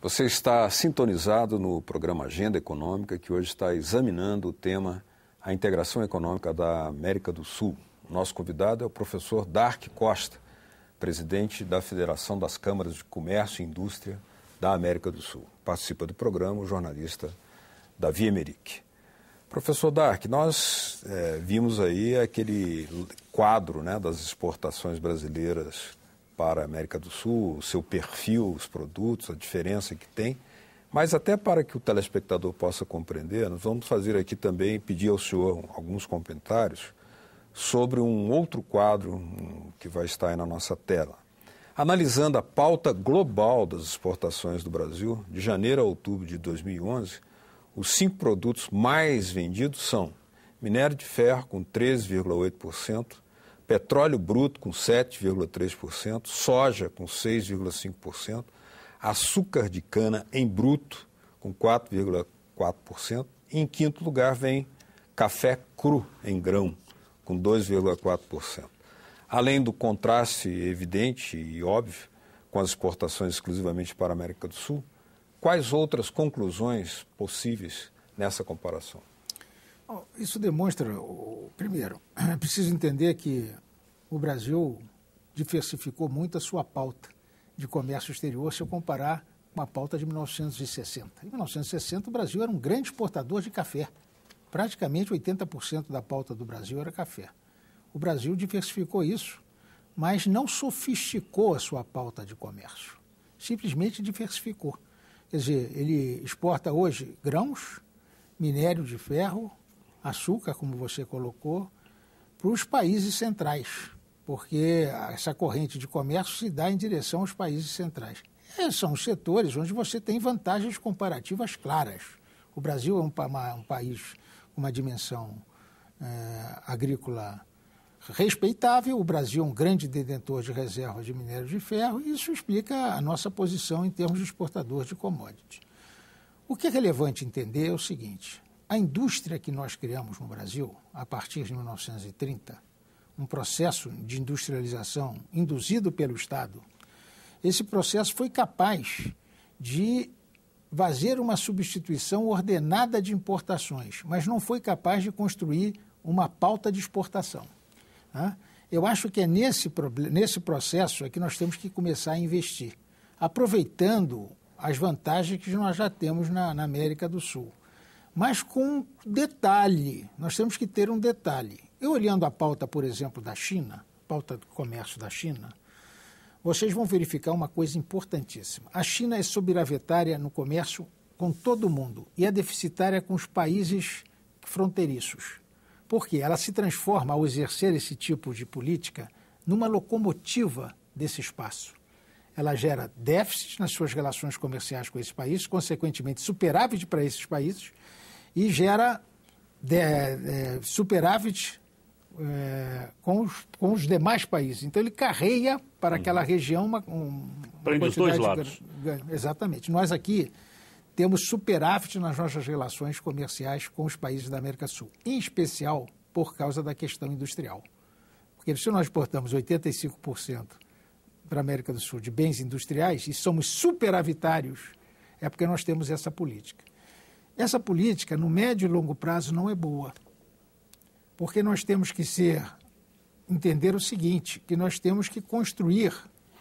Você está sintonizado no programa Agenda Econômica, que hoje está examinando o tema a integração econômica da América do Sul. O nosso convidado é o professor Dark Costa, presidente da Federação das Câmaras de Comércio e Indústria da América do Sul. Participa do programa o jornalista Davi Emerick. Professor Dark, nós vimos aí aquele quadro, né, das exportações brasileiras para a América do Sul, o seu perfil, os produtos, a diferença que tem. Mas até para que o telespectador possa compreender, nós vamos fazer aqui também, pedir ao senhor alguns comentários sobre um outro quadro que vai estar aí na nossa tela. Analisando a pauta global das exportações do Brasil, de janeiro a outubro de 2011, os 5 produtos mais vendidos são minério de ferro com 13,8%, petróleo bruto com 7,3%, soja com 6,5%, açúcar de cana em bruto com 4,4%, e em quinto lugar vem café cru em grão com 2,4%. Além do contraste evidente e óbvio com as exportações exclusivamente para a América do Sul, quais outras conclusões possíveis nessa comparação? Isso demonstra, primeiro, é preciso entender que o Brasil diversificou muito a sua pauta de comércio exterior se eu comparar com a pauta de 1960. Em 1960, o Brasil era um grande exportador de café. Praticamente 80% da pauta do Brasil era café. O Brasil diversificou isso, mas não sofisticou a sua pauta de comércio. Simplesmente diversificou. Quer dizer, ele exporta hoje grãos, minério de ferro, açúcar, como você colocou, para os países centrais, porque essa corrente de comércio se dá em direção aos países centrais. São os setores onde você tem vantagens comparativas claras. O Brasil é um país com uma dimensão agrícola respeitável, o Brasil é um grande detentor de reservas de minério de ferro, e isso explica a nossa posição em termos de exportador de commodities. O que é relevante entender é o seguinte: a indústria que nós criamos no Brasil, a partir de 1930, um processo de industrialização induzido pelo Estado, esse processo foi capaz de fazer uma substituição ordenada de importações, mas não foi capaz de construir uma pauta de exportação. Eu acho que é nesse processo é que nós temos que começar a investir, aproveitando as vantagens que nós já temos na América do Sul. Mas com um detalhe, nós temos que ter um detalhe. Eu olhando a pauta, por exemplo, da China, pauta do comércio da China, vocês vão verificar uma coisa importantíssima. A China é sobreavitária no comércio com todo mundo e é deficitária com os países fronteiriços. Porque ela se transforma, ao exercer esse tipo de política, numa locomotiva desse espaço. Ela gera déficit nas suas relações comerciais com esses países, consequentemente superávit para esses países, e gera superávit com os demais países. Então, ele carreia para aquela região uma prende os dois lados. Exatamente. Nós aqui temos superávit nas nossas relações comerciais com os países da América do Sul, em especial por causa da questão industrial. Porque se nós exportamos 85% para a América do Sul de bens industriais e somos superavitários, é porque nós temos essa política. Essa política, no médio e longo prazo, não é boa, porque nós temos que entender o seguinte, que nós temos que construir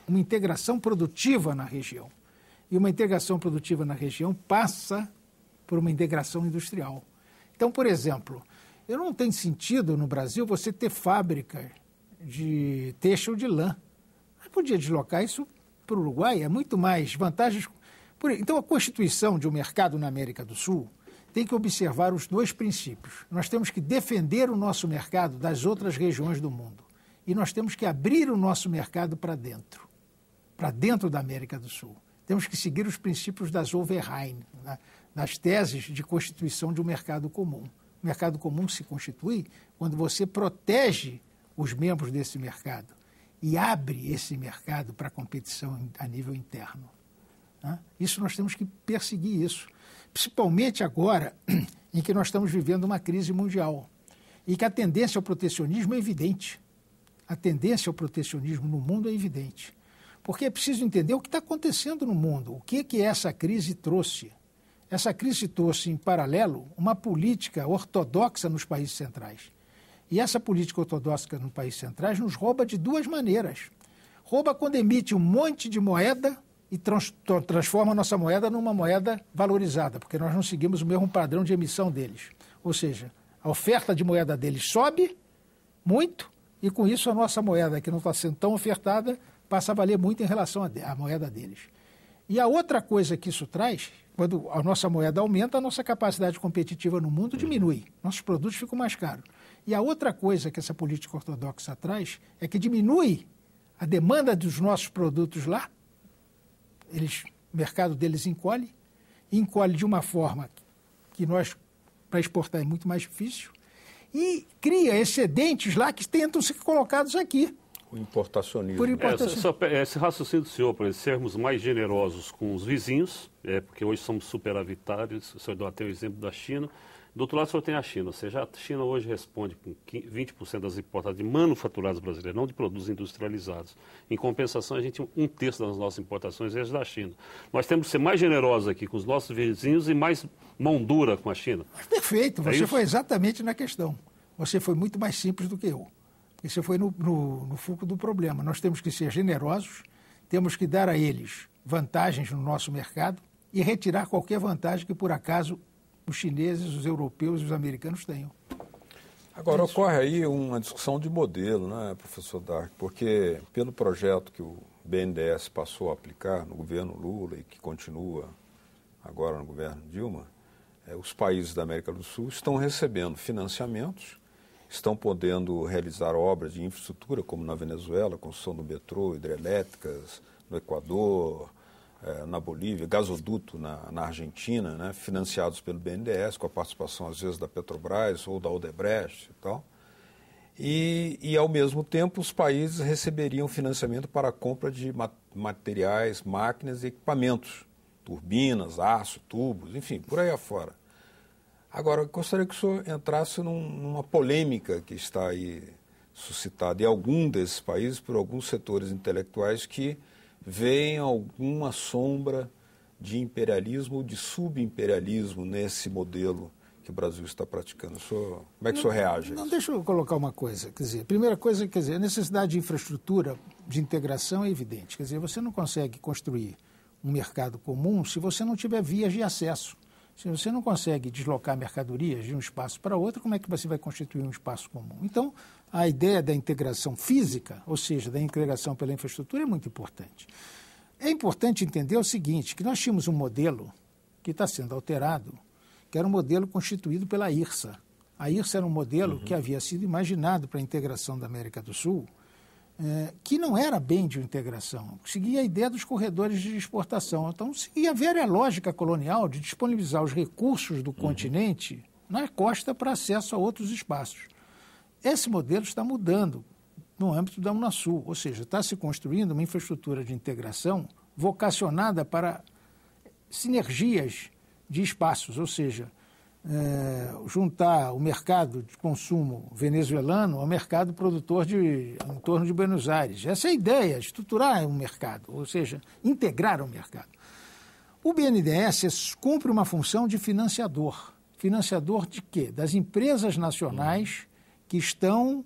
uma integração produtiva na região. E uma integração produtiva na região passa por uma integração industrial. Então, por exemplo, não tem sentido no Brasil você ter fábrica de têxtil de lã. Você podia deslocar isso para o Uruguai, é muito mais vantagens. Então, a constituição de um mercado na América do Sul tem que observar os dois princípios. Nós temos que defender o nosso mercado das outras regiões do mundo. E nós temos que abrir o nosso mercado para dentro da América do Sul. Temos que seguir os princípios da Zollverein, das teses de constituição de um mercado comum. O mercado comum se constitui quando você protege os membros desse mercado e abre esse mercado para a competição a nível interno. Isso nós temos que perseguir isso, principalmente agora em que nós estamos vivendo uma crise mundial e que a tendência ao protecionismo é evidente. A tendência ao protecionismo no mundo é evidente. Porque é preciso entender o que está acontecendo no mundo, o que essa crise trouxe. Essa crise trouxe, em paralelo, uma política ortodoxa nos países centrais. E essa política ortodoxa nos países centrais nos rouba de duas maneiras. Rouba quando emite um monte de moeda e transforma a nossa moeda numa moeda valorizada, porque nós não seguimos o mesmo padrão de emissão deles. Ou seja, a oferta de moeda deles sobe muito e, com isso, a nossa moeda, que não está sendo tão ofertada, passa a valer muito em relação à moeda deles. E a outra coisa que isso traz, quando a nossa moeda aumenta, a nossa capacidade competitiva no mundo diminui. Nossos produtos ficam mais caros. E a outra coisa que essa política ortodoxa traz é que diminui a demanda dos nossos produtos lá. O mercado deles encolhe de uma forma que nós, para exportar, é muito mais difícil, e cria excedentes lá que tentam ser colocados aqui. O importacionismo. Por importacionismo. Esse raciocínio do senhor, para sermos mais generosos com os vizinhos, porque hoje somos superavitários, o senhor deu até o exemplo da China. Do outro lado, o senhor tem a China, ou seja, a China hoje responde com 20% das importações de manufaturados brasileiros, não de produtos industrializados. Em compensação, a gente um terço das nossas importações é da China. Nós temos que ser mais generosos aqui com os nossos vizinhos e mais mão dura com a China. Perfeito, você foi exatamente na questão. Você foi muito mais simples do que eu. Porque você foi no foco do problema. Nós temos que ser generosos, temos que dar a eles vantagens no nosso mercado e retirar qualquer vantagem que, por acaso, os chineses, os europeus e os americanos tenham. Agora, ocorre aí uma discussão de modelo, né, professor Dark? Porque pelo projeto que o BNDES passou a aplicar no governo Lula e que continua agora no governo Dilma, os países da América do Sul estão recebendo financiamentos, estão podendo realizar obras de infraestrutura, como na Venezuela, construção do metrô, hidrelétricas, no Equador, na Bolívia, gasoduto na Argentina, né, financiados pelo BNDES, com a participação, às vezes, da Petrobras ou da Odebrecht e tal. E ao mesmo tempo, os países receberiam financiamento para a compra de materiais, máquinas e equipamentos, turbinas, aço, tubos, enfim, por aí afora. Agora, eu gostaria que o senhor entrasse numa polêmica que está aí suscitada em algum desses países por alguns setores intelectuais que veem alguma sombra de imperialismo ou de subimperialismo nesse modelo que o Brasil está praticando. Como é que o senhor reage a isso? Não, deixa eu colocar uma coisa. Quer dizer, primeira coisa, a necessidade de infraestrutura, de integração é evidente. Quer dizer, você não consegue construir um mercado comum se você não tiver vias de acesso. Se você não consegue deslocar mercadorias de um espaço para outro, como é que você vai constituir um espaço comum? Então, a ideia da integração física, ou seja, da integração pela infraestrutura, é muito importante. É importante entender o seguinte, que nós tínhamos um modelo que está sendo alterado, que era um modelo constituído pela IRSA. A IRSA era um modelo que havia sido imaginado para a integração da América do Sul, que não era bem de integração, seguia a ideia dos corredores de exportação. Então, seguia a velha lógica colonial de disponibilizar os recursos do continente na costa para acesso a outros espaços. Esse modelo está mudando no âmbito da Unasul, ou seja, está se construindo uma infraestrutura de integração vocacionada para sinergias de espaços, ou seja, juntar o mercado de consumo venezuelano ao mercado produtor em torno de Buenos Aires. Essa é a ideia, estruturar um mercado, ou seja, integrar o mercado. O BNDES cumpre uma função de financiador. Financiador de quê? Das empresas nacionais que estão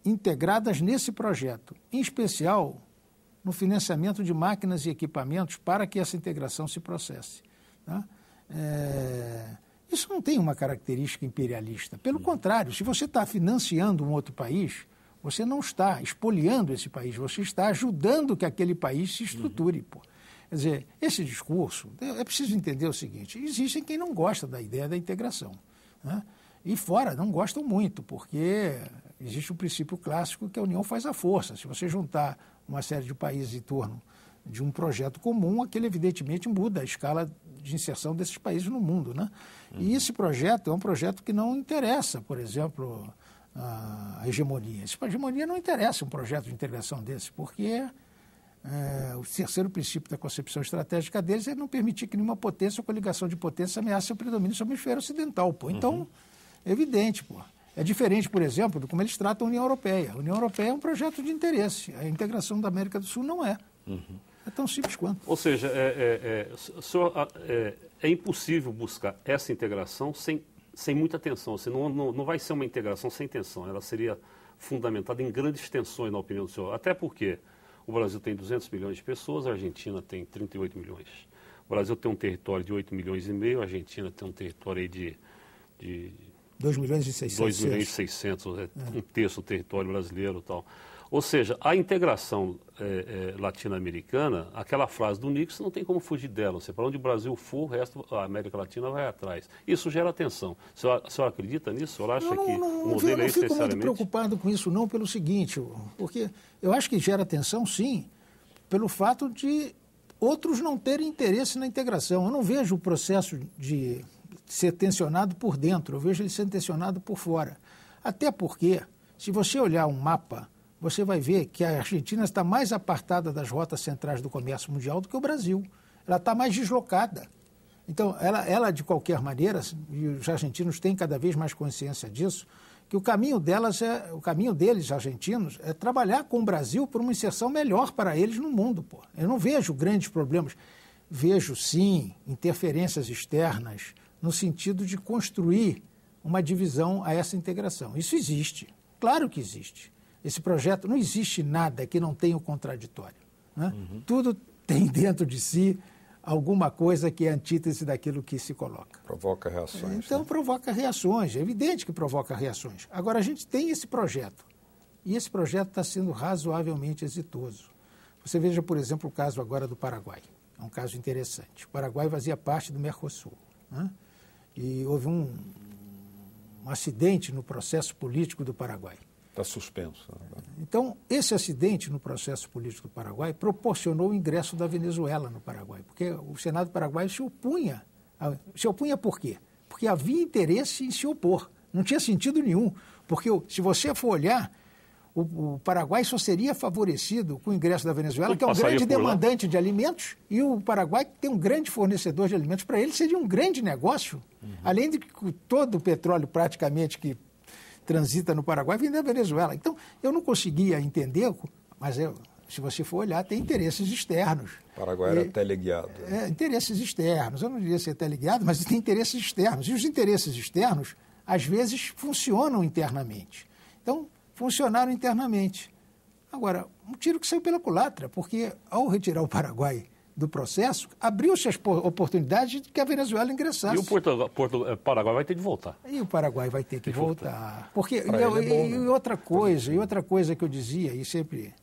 integradas nesse projeto, em especial no financiamento de máquinas e equipamentos para que essa integração se processe. Tá? Isso não tem uma característica imperialista. Pelo contrário, se você está financiando um outro país, você não está expoliando esse país, você está ajudando que aquele país se estruture. Pô. Quer dizer, esse discurso, é preciso entender o seguinte, existe quem não gosta da ideia da integração. Né? E fora não gostam muito, porque existe um princípio clássico que a união faz a força. Se você juntar uma série de países em torno de um projeto comum, aquele evidentemente muda a escala de inserção desses países no mundo. Né? E esse projeto é um projeto que não interessa, por exemplo, a hegemonia. A hegemonia não interessa um projeto de integração desse, porque o terceiro princípio da concepção estratégica deles é não permitir que nenhuma potência ou coligação de potências ameace o predomínio sobre o hemisfério ocidental. Pô. Então, é evidente, pô. É diferente, por exemplo, de como eles tratam a União Europeia. A União Europeia é um projeto de interesse. A integração da América do Sul não é. É tão simples quanto. Ou seja, é impossível buscar essa integração sem muita tensão. Assim, não vai ser uma integração sem tensão. Ela seria fundamentada em grandes tensões, na opinião do senhor. Até porque o Brasil tem 200 milhões de pessoas, a Argentina tem 38 milhões. O Brasil tem um território de 8 milhões e meio, a Argentina tem um território aí de 2 milhões e 600. 2 milhões e 600, um terço do território brasileiro e tal. Ou seja, a integração latino-americana, aquela frase do Nixon, não tem como fugir dela. Ou seja, para onde o Brasil for, o resto da América Latina vai atrás. Isso gera tensão. O senhor acredita nisso? O senhor acha que o modelo é especialmente... Eu não fico muito preocupado com isso, não, pelo seguinte, porque eu acho que gera tensão, sim, pelo fato de outros não terem interesse na integração. Eu não vejo o processo de ser tensionado por dentro, eu vejo ele sendo tensionado por fora. Até porque, se você olhar um mapa, você vai ver que a Argentina está mais apartada das rotas centrais do comércio mundial do que o Brasil. Ela está mais deslocada. Então, ela de qualquer maneira, e os argentinos têm cada vez mais consciência disso, que o caminho deles, argentinos, é trabalhar com o Brasil por uma inserção melhor para eles no mundo. Pô. Eu não vejo grandes problemas. Vejo, sim, interferências externas no sentido de construir uma divisão a essa integração. Isso existe. Claro que existe. Esse projeto, não existe nada que não tenha o contraditório. Né? Tudo tem dentro de si alguma coisa que é antítese daquilo que se coloca. Provoca reações. Então, né? Provoca reações, é evidente que provoca reações. Agora, a gente tem esse projeto, e esse projeto está sendo razoavelmente exitoso. Você veja, por exemplo, o caso agora do Paraguai. É um caso interessante. O Paraguai fazia parte do Mercosul, né? E houve um acidente no processo político do Paraguai. Está suspenso. Então, esse acidente no processo político do Paraguai proporcionou o ingresso da Venezuela no Paraguai, porque o Senado paraguaio se opunha. Se opunha por quê? Porque havia interesse em se opor. Não tinha sentido nenhum, porque se você for olhar, o Paraguai só seria favorecido com o ingresso da Venezuela, que é um grande demandante de alimentos, e o Paraguai tem um grande fornecedor de alimentos. Para ele seria um grande negócio, além de que todo o petróleo praticamente que transita no Paraguai vem da Venezuela. Então, eu não conseguia entender, mas se você for olhar, tem interesses externos. O Paraguai era teleguiado. Interesses externos. Eu não diria ser teleguiado, mas tem interesses externos. E os interesses externos, às vezes, funcionam internamente. Então, funcionaram internamente. Agora, um tiro que saiu pela culatra, porque ao retirar o Paraguai do processo, abriu-se as oportunidades de que a Venezuela ingressasse. E o Paraguai vai ter de voltar. E o Paraguai vai ter que voltar. Porque, e outra coisa que eu dizia, e sempre,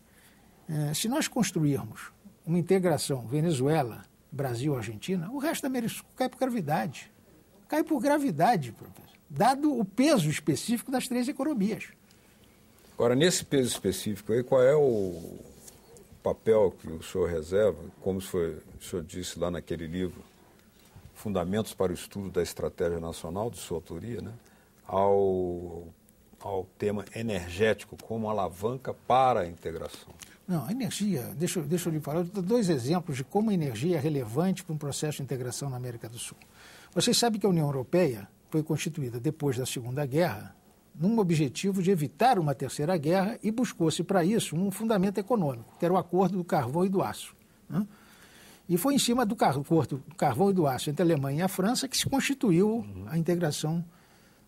se nós construirmos uma integração Venezuela, Brasil, Argentina, o resto da América do Sul cai por gravidade. Cai por gravidade, professor, dado o peso específico das três economias. Agora, nesse peso específico aí, qual é o papel que o senhor reserva, como o senhor disse lá naquele livro, Fundamentos para o Estudo da Estratégia Nacional, de sua autoria, né, ao tema energético como alavanca para a integração? Não, a energia, deixa eu lhe falar, eu dou 2 exemplos de como a energia é relevante para um processo de integração na América do Sul. Vocês sabem que a União Europeia foi constituída depois da Segunda Guerra num objetivo de evitar uma terceira guerra e buscou-se para isso um fundamento econômico, que era o acordo do carvão e do aço. Né? E foi em cima do acordo do carvão e do aço entre a Alemanha e a França que se constituiu a integração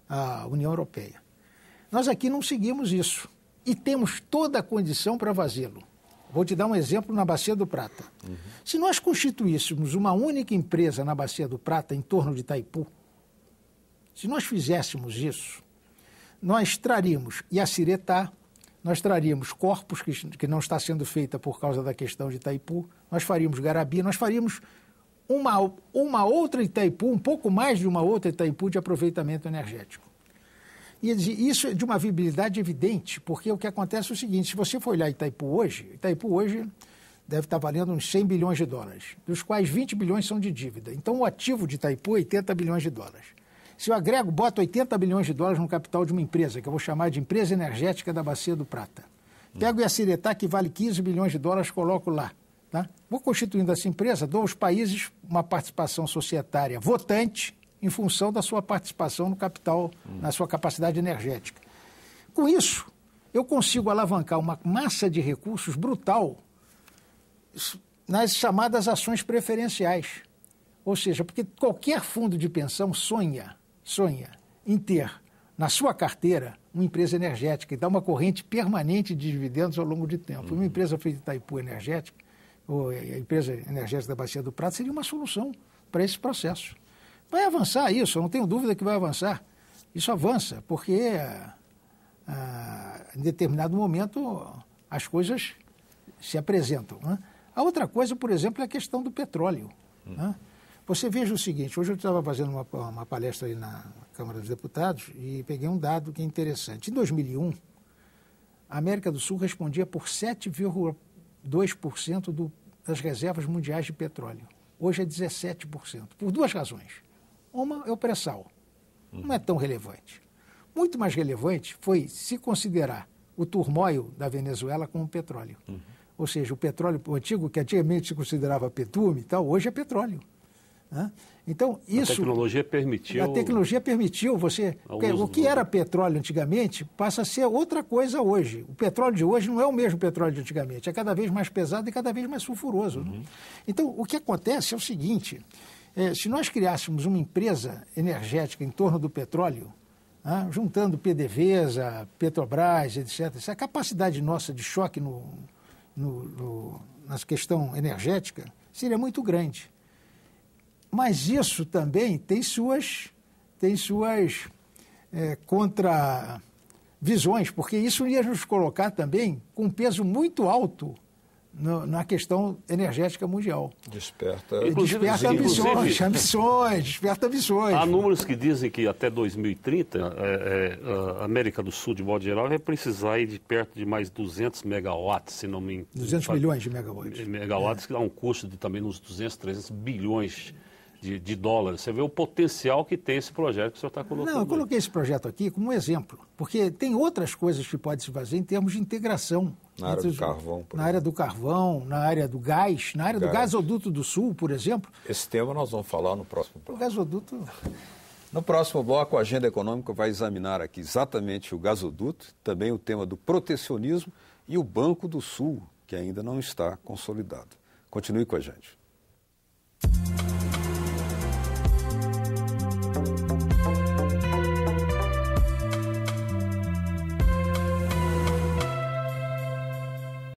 à União Europeia. Nós aqui não seguimos isso e temos toda a condição para fazê-lo. Vou te dar um exemplo na Bacia do Prata. Se nós constituíssemos uma única empresa na Bacia do Prata em torno de Itaipu, se nós fizéssemos isso, nós traríamos Yacyretá, nós traríamos Corpus, que não está sendo feita por causa da questão de Itaipu, nós faríamos Garabi, nós faríamos uma outra Itaipu, um pouco mais de uma outra Itaipu de aproveitamento energético. E isso é de uma viabilidade evidente, porque o que acontece é o seguinte, se você for olhar Itaipu hoje deve estar valendo uns 100 bilhões de dólares, dos quais 20 bilhões são de dívida. Então o ativo de Itaipu é 80 bilhões de dólares. Se eu agrego, boto 80 bilhões de dólares no capital de uma empresa, que eu vou chamar de empresa energética da Bacia do Prata. Pego o Yacyretá, que vale 15 bilhões de dólares, coloco lá. Tá? Vou constituindo essa empresa, dou aos países uma participação societária votante em função da sua participação no capital, na sua capacidade energética. Com isso, eu consigo alavancar uma massa de recursos brutal nas chamadas ações preferenciais. Ou seja, porque qualquer fundo de pensão sonha em ter na sua carteira uma empresa energética e dar uma corrente permanente de dividendos ao longo de tempo. Uma empresa feita Itaipu Energética, ou a empresa energética da Bacia do Prata, seria uma solução para esse processo. Vai avançar isso, eu não tenho dúvida que vai avançar. Isso avança, porque em determinado momento as coisas se apresentam. Né? A outra coisa, por exemplo, é a questão do petróleo. Né? Você veja o seguinte, hoje eu estava fazendo uma palestra aí na Câmara dos Deputados e peguei um dado que é interessante. Em 2001, a América do Sul respondia por 7,2% das reservas mundiais de petróleo. Hoje é 17%, por duas razões. Uma é o pré-sal, não é tão relevante. Muito mais relevante foi se considerar o turmóil da Venezuela como petróleo. Ou seja, o petróleo antigo, que antigamente se considerava betume e tal, hoje é petróleo. Né? Então, isso... A tecnologia permitiu você... O que era petróleo antigamente passa a ser outra coisa hoje. O petróleo de hoje não é o mesmo petróleo de antigamente. É cada vez mais pesado e cada vez mais sulfuroso. Né? Então, o que acontece é o seguinte... se nós criássemos uma empresa energética em torno do petróleo, juntando PDVSA, Petrobras, etc., a capacidade nossa de choque na questão energética seria muito grande. Mas isso também tem suas contravisões, porque isso ia nos colocar também com um peso muito alto na questão energética mundial. Desperta ambições. Há números que dizem que até 2030 a América do Sul, de modo geral, vai precisar ir de perto de mais 200 megawatts, se não me engano. 200 milhões de megawatts. Megawatts, que dá um custo de também uns 200, 300 bilhões de dólares. Você vê o potencial que tem esse projeto que o senhor está colocando. Não, eu coloquei esse projeto aqui como um exemplo, porque tem outras coisas que pode se fazer em termos de integração. Na área do carvão. Na área do carvão, na área do gás, na área do gasoduto do Sul, por exemplo. Esse tema nós vamos falar no próximo bloco. O gasoduto... No próximo bloco, a Agenda Econômica vai examinar aqui exatamente o gasoduto, também o tema do protecionismo e o Banco do Sul, que ainda não está consolidado. Continue com a gente.